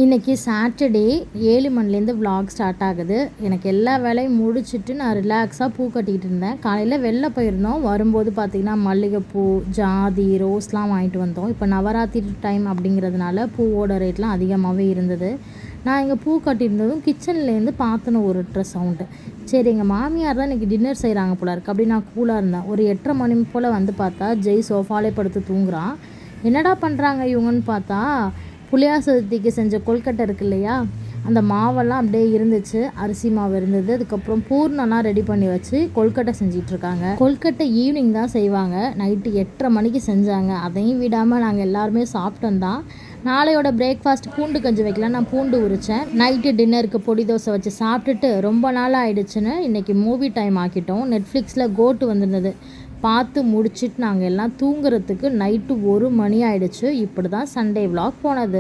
இன்றைக்கி சாட்டர்டே 7 மணிலேருந்து vlog start ஆகுது. எனக்கு எல்லா வேலையும் முடிச்சுட்டு நான் ரிலாக்ஸாக பூ கட்டிக்கிட்டு இருந்தேன். காலையில் வெளில போயிருந்தோம். வரும்போது பார்த்திங்கன்னா மல்லிகைப்பூ, ஜாதி, ரோஸ்லாம் வாங்கிட்டு வந்தோம். இப்போ நவராத்திரி டைம் அப்படிங்கிறதுனால பூவோட ரேட்லாம் அதிகமாகவே இருந்தது. நான் இங்கே பூ கட்டியிருந்ததும் கிச்சன்லேருந்து பாத்திரம் உருட்டுற சவுண்டு. சரி, எங்கள் மாமியார் தான் இன்றைக்கி டின்னர் செய்கிறாங்க போல இருக்குது அப்படி நான் கூலாக இருந்தேன். ஒரு 8:30 மணி போல் வந்து பார்த்தா ஜெய் சோஃபாலே படுத்து தூங்குறான். என்னடா பண்ணுறாங்க இவங்கன்னு பார்த்தா புளியார் சதுர்த்திக்கு செஞ்ச கொல்கட்டை இருக்கு இல்லையா, அந்த மாவெல்லாம் அப்படியே இருந்துச்சு. அரிசி மாவு இருந்தது. அதுக்கப்புறம் பூர்ணம்லாம் ரெடி பண்ணி வச்சு கொல்கட்டை செஞ்சிட்ருக்காங்க. கொல்கட்டை ஈவினிங் தான் செய்வாங்க. நைட்டு 8:30 மணிக்கு செஞ்சாங்க. அதையும் விடாமல் நாங்கள் எல்லாருமே சாப்பிட்டோம் தான். நாளையோட பிரேக்ஃபாஸ்ட் பூண்டு கஞ்சி வைக்கலாம். நான் பூண்டு உரித்தேன். நைட்டு டின்னருக்கு பொடி தோசை வச்சு சாப்பிட்டுட்டு ரொம்ப நாள் ஆகிடுச்சுன்னு இன்றைக்கி மூவி டைம் ஆக்கிட்டோம். நெட்ஃப்ளிக்ஸில் கோட்டு வந்திருந்தது. பார்த்து முடிச்சுட்டு நாங்கள் எல்லாம் தூங்குறதுக்கு நைட்டு 1 மணி ஆகிடுச்சு. இப்படி தான் சண்டே vlog போனது.